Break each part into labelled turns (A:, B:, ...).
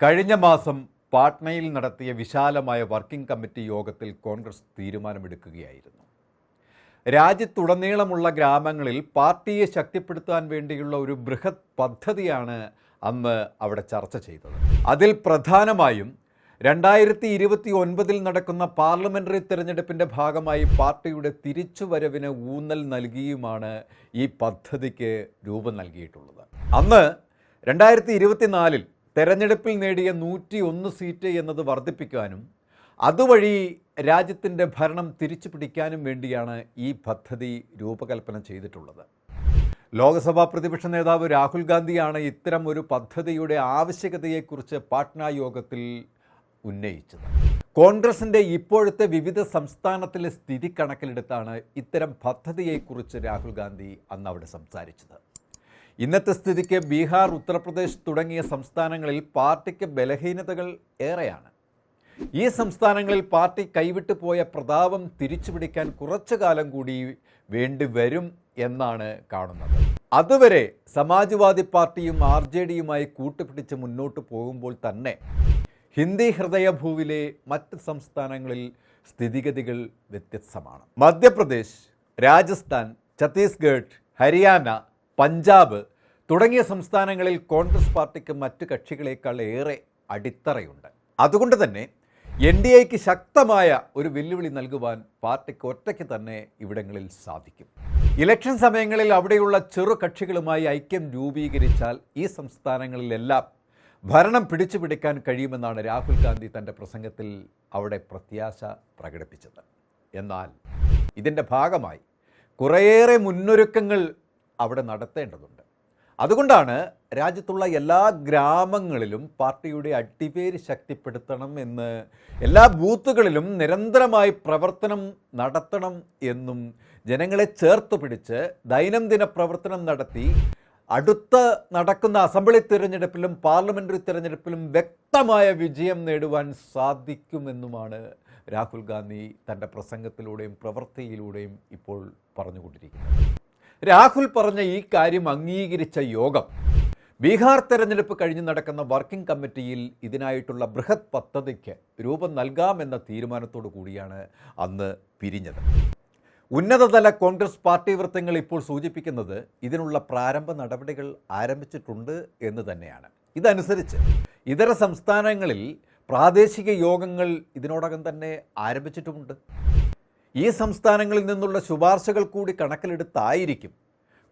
A: കഴിഞ്ഞ മാസം പാട്നയിൽ നടത്തിയ വിശാലമായ വർക്കിംഗ് കമ്മിറ്റി യോഗത്തിൽ കോൺഗ്രസ് തീരുമാനമെടുക്കുകയായിരുന്നു. രാജ്യത്തുടനീളമുള്ള ഗ്രാമങ്ങളിൽ പാർട്ടിയെ ശക്തിപ്പെടുത്താൻ വേണ്ടിയുള്ള ഒരു ബൃഹത് പദ്ധതിയാണ് അന്ന് അവിടെ ചർച്ച ചെയ്തത്. അതിൽ പ്രധാനമായും 2029 നടക്കുന്ന പാർലമെൻ്ററി തെരഞ്ഞെടുപ്പിൻ്റെ ഭാഗമായി പാർട്ടിയുടെ തിരിച്ചുവരവിന് ഊന്നൽ നൽകിയുമാണ് ഈ പദ്ധതിക്ക് രൂപം നൽകിയിട്ടുള്ളത്. അന്ന് 2024 തെരഞ്ഞെടുപ്പിൽ നേടിയ 101 സീറ്റ് എന്നത് വർദ്ധിപ്പിക്കാനും അതുവഴി രാജ്യത്തിൻ്റെ ഭരണം തിരിച്ചു പിടിക്കാനും വേണ്ടിയാണ് ഈ പദ്ധതി രൂപകൽപ്പന ചെയ്തിട്ടുള്ളത്. ലോക്സഭാ പ്രതിപക്ഷ നേതാവ് രാഹുൽ ഗാന്ധിയാണ് ഇത്തരം ഒരു പദ്ധതിയുടെ ആവശ്യകതയെക്കുറിച്ച് പാട്ന യോഗത്തിൽ ഉന്നയിച്ചത്. കോൺഗ്രസിൻ്റെ ഇപ്പോഴത്തെ വിവിധ സംസ്ഥാനത്തിലെ സ്ഥിതി കണക്കിലെടുത്താണ് ഇത്തരം പദ്ധതിയെക്കുറിച്ച് രാഹുൽ ഗാന്ധി അന്ന് അവിടെ സംസാരിച്ചത്. ഇന്നത്തെ സ്ഥിതിക്ക് ബീഹാർ, ഉത്തർപ്രദേശ് തുടങ്ങിയ സംസ്ഥാനങ്ങളിൽ പാർട്ടിക്ക് ബലഹീനതകൾ ഏറെയാണ്. ഈ സംസ്ഥാനങ്ങളിൽ പാർട്ടി കൈവിട്ടു പോയ പ്രതാപം തിരിച്ചുപിടിക്കാൻ കുറച്ചു കാലം കൂടി വേണ്ടി വരും എന്നാണ് കാണുന്നത്. അതുവരെ സമാജ്വാദി പാർട്ടിയും RJDയുമായി കൂട്ടുപിടിച്ച് മുന്നോട്ട് പോകുമ്പോൾ തന്നെ ഹിന്ദി ഹൃദയഭൂവിലെ മറ്റ് സംസ്ഥാനങ്ങളിൽ സ്ഥിതിഗതികൾ വ്യത്യസ്തമാണ്. മധ്യപ്രദേശ്, രാജസ്ഥാൻ, ഛത്തീസ്ഗഡ്, ഹരിയാന, പഞ്ചാബ് തുടങ്ങിയ സംസ്ഥാനങ്ങളിൽ കോൺഗ്രസ് പാർട്ടിക്ക് മറ്റ് കക്ഷികളേക്കാൾ ഏറെ അടിത്തറയുണ്ട്. അതുകൊണ്ട് തന്നെ NDAയ്ക്ക് ശക്തമായ ഒരു വെല്ലുവിളി നൽകുവാൻ പാർട്ടിക്ക് ഒറ്റയ്ക്ക് തന്നെ ഇവിടങ്ങളിൽ സാധിക്കും. ഇലക്ഷൻ സമയങ്ങളിൽ അവിടെയുള്ള ചെറു കക്ഷികളുമായി ഐക്യം രൂപീകരിച്ചാൽ ഈ സംസ്ഥാനങ്ങളിലെല്ലാം ഭരണം പിടിച്ചുപിടിക്കാൻ കഴിയുമെന്നാണ് രാഹുൽ ഗാന്ധി തൻ്റെ പ്രസംഗത്തിൽ അവിടെ പ്രത്യാശ പ്രകടിപ്പിച്ചത്. എന്നാൽ ഇതിൻ്റെ ഭാഗമായി കുറേയേറെ മുന്നൊരുക്കങ്ങൾ അവിടെ നടത്തേണ്ടതുണ്ട്. അതുകൊണ്ടാണ് രാജ്യത്തുള്ള എല്ലാ ഗ്രാമങ്ങളിലും പാർട്ടിയുടെ അടിവേര് ശക്തിപ്പെടുത്തണം എന്ന്, എല്ലാ ബൂത്തുകളിലും നിരന്തരമായി പ്രവർത്തനം നടത്തണം എന്നും ജനങ്ങളെ ചേർത്ത് പിടിച്ച് ദൈനംദിന പ്രവർത്തനം നടത്തി അടുത്ത നടക്കുന്ന അസംബ്ലി തിരഞ്ഞെടുപ്പിലും പാർലമെൻ്ററി തിരഞ്ഞെടുപ്പിലും വ്യക്തമായ വിജയം നേടുവാൻ സാധിക്കുമെന്നുമാണ് രാഹുൽ ഗാന്ധി തൻ്റെ പ്രസംഗത്തിലൂടെയും പ്രവൃത്തിയിലൂടെയും ഇപ്പോൾ പറഞ്ഞുകൊണ്ടിരിക്കുന്നത്. രാഹുൽ പറഞ്ഞ ഈ കാര്യം അംഗീകരിച്ച യോഗം ബീഹാർ തെരഞ്ഞെടുപ്പ് കഴിഞ്ഞ് നടക്കുന്ന വർക്കിംഗ് കമ്മിറ്റിയിൽ ഇതിനായിട്ടുള്ള ബൃഹത് പദ്ധതിക്ക് രൂപം നൽകാമെന്ന തീരുമാനത്തോടു കൂടിയാണ് അന്ന് പിരിഞ്ഞത്. ഉന്നതതല കോൺഗ്രസ് പാർട്ടി വൃത്തങ്ങൾ ഇപ്പോൾ സൂചിപ്പിക്കുന്നത് ഇതിനുള്ള പ്രാരംഭ നടപടികൾ ആരംഭിച്ചിട്ടുണ്ട് എന്ന് തന്നെയാണ്. ഇതനുസരിച്ച് ഇതര സംസ്ഥാനങ്ങളിൽ പ്രാദേശിക യോഗങ്ങൾ ഇതിനോടകം തന്നെ ആരംഭിച്ചിട്ടുമുണ്ട്. ഈ സംസ്ഥാനങ്ങളിൽ നിന്നുള്ള ശുപാർശകൾ കൂടി കണക്കിലെടുത്തായിരിക്കും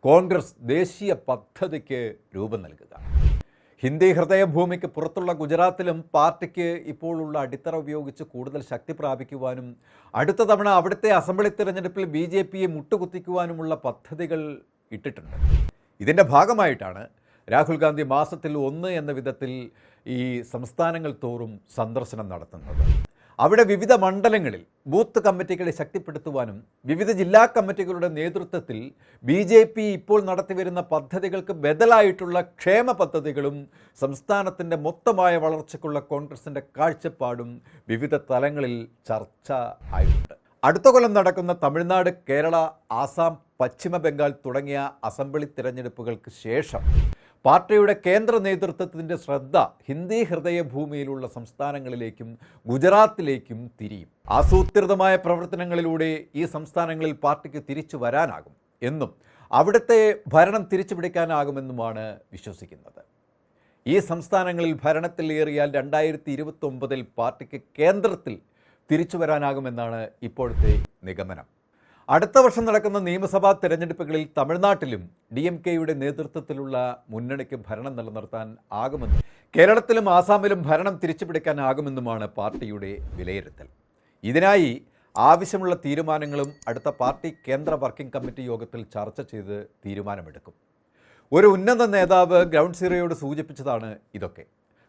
A: കോൺഗ്രസ് ദേശീയ പദ്ധതിക്ക് രൂപം നൽകുക. ഹിന്ദി ഹൃദയഭൂമിക്ക് പുറത്തുള്ള ഗുജറാത്തിലും പാർട്ടിക്ക് ഇപ്പോഴുള്ള അടിത്തറ ഉപയോഗിച്ച് കൂടുതൽ ശക്തി പ്രാപിക്കുവാനും അടുത്ത തവണ അവിടുത്തെ അസംബ്ലി തിരഞ്ഞെടുപ്പിൽ BJPയെ മുട്ടുകുത്തിക്കുവാനുമുള്ള പദ്ധതികൾ ഇട്ടിട്ടുണ്ട്. ഇതിൻ്റെ ഭാഗമായിട്ടാണ് രാഹുൽ ഗാന്ധി മാസത്തിൽ 1 എന്ന വിധത്തിൽ ഈ സംസ്ഥാനങ്ങൾ തോറും സന്ദർശനം നടത്തുന്നത്. അവിടെ വിവിധ മണ്ഡലങ്ങളിൽ ബൂത്ത് കമ്മിറ്റികളെ ശക്തിപ്പെടുത്തുവാനും വിവിധ ജില്ലാ കമ്മിറ്റികളുടെ നേതൃത്വത്തിൽ BJP ഇപ്പോൾ നടത്തിവരുന്ന പദ്ധതികൾക്ക് ബദലായിട്ടുള്ള ക്ഷേമ പദ്ധതികളും സംസ്ഥാനത്തിൻ്റെ മൊത്തമായ വളർച്ചയ്ക്കുള്ള കോൺഗ്രസിൻ്റെ കാഴ്ചപ്പാടും വിവിധ തലങ്ങളിൽ ചർച്ച ആയിട്ടുണ്ട്. അടുത്ത കൊല്ലം നടക്കുന്ന തമിഴ്നാട്, കേരള, ആസാം, പശ്ചിമ ബംഗാൾ തുടങ്ങിയ അസംബ്ലി തിരഞ്ഞെടുപ്പുകൾക്ക് ശേഷം പാർട്ടിയുടെ കേന്ദ്ര നേതൃത്വത്തിൻ്റെ ശ്രദ്ധ ഹിന്ദി ഹൃദയഭൂമിയിലുള്ള സംസ്ഥാനങ്ങളിലേക്കും ഗുജറാത്തിലേക്കും തിരിയും. ആസൂത്രിതമായ പ്രവർത്തനങ്ങളിലൂടെ ഈ സംസ്ഥാനങ്ങളിൽ പാർട്ടിക്ക് തിരിച്ചു വരാനാകും എന്നും അവിടുത്തെ ഭരണം തിരിച്ചു പിടിക്കാനാകുമെന്നുമാണ് വിശ്വസിക്കുന്നത്. ഈ സംസ്ഥാനങ്ങളിൽ ഭരണത്തിൽ ഏറിയാൽ 2029 പാർട്ടിക്ക് കേന്ദ്രത്തിൽ തിരിച്ചു വരാനാകുമെന്നാണ് ഇപ്പോഴത്തെ നിഗമനം. അടുത്ത വർഷം നടക്കുന്ന നിയമസഭാ തെരഞ്ഞെടുപ്പുകളിൽ തമിഴ്നാട്ടിലും DMKയുടെ നേതൃത്വത്തിലുള്ള മുന്നണിക്ക് ഭരണം നിലനിർത്താൻ ആകുമെന്നും കേരളത്തിലും ആസാമിലും ഭരണം തിരിച്ചുപിടിക്കാനാകുമെന്നുമാണ് പാർട്ടിയുടെ വിലയിരുത്തൽ. ഇതിനായി ആവശ്യമുള്ള തീരുമാനങ്ങളും അടുത്ത പാർട്ടി കേന്ദ്ര വർക്കിംഗ് കമ്മിറ്റി യോഗത്തിൽ ചർച്ച ചെയ്ത് തീരുമാനമെടുക്കും. ഒരു ഉന്നത നേതാവ് ഗ്രൗണ്ട് സീറോയോട് സൂചിപ്പിച്ചതാണ് ഇതൊക്കെ.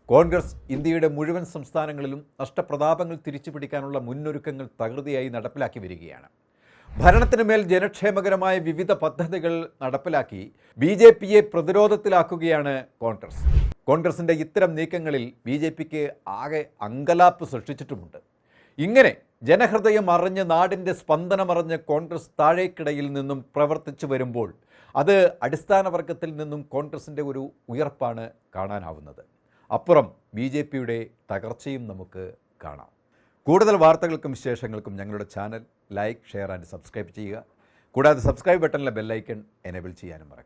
A: കോൺഗ്രസ് ഇന്ത്യയുടെ മുഴുവൻ സംസ്ഥാനങ്ങളിലും നഷ്ടപ്രതാപങ്ങൾ തിരിച്ചുപിടിക്കാനുള്ള മുന്നൊരുക്കങ്ങൾ തകൃതിയായി നടപ്പിലാക്കി വരികയാണ്. ഭരണത്തിന് മേൽ ജനക്ഷേമകരമായ വിവിധ പദ്ധതികൾ നടപ്പിലാക്കി BJPയെ പ്രതിരോധത്തിലാക്കുകയാണ് കോൺഗ്രസ്. കോൺഗ്രസിൻ്റെ ഇത്തരം നീക്കങ്ങളിൽ BJPക്ക് ആകെ അങ്കലാപ്പ് സൃഷ്ടിച്ചിട്ടുമുണ്ട്. ഇങ്ങനെ ജനഹൃദയം അറിഞ്ഞ് നാടിൻ്റെ സ്പന്ദനമറിഞ്ഞ് കോൺഗ്രസ് താഴേക്കിടയിൽ നിന്നും പ്രവർത്തിച്ചു വരുമ്പോൾ അത് അടിസ്ഥാന വർഗത്തിൽ നിന്നും കോൺഗ്രസിൻ്റെ ഒരു ഉയർപ്പാണ് കാണാനാവുന്നത്. അപ്പുറം BJPയുടെ തകർച്ചയും നമുക്ക് കാണാം. കൂടുതൽ വാർത്തകൾക്കും വിശേഷങ്ങൾക്കും ഞങ്ങളുടെ channel like, share and subscribe ചെയ്യുക. കൂടാതെ സബ്സ്ക്രൈബ് ബട്ടണിലെ ബെല്ലൈക്കൺ എനേബിൾ ചെയ്യാനും മറക്കരുത്.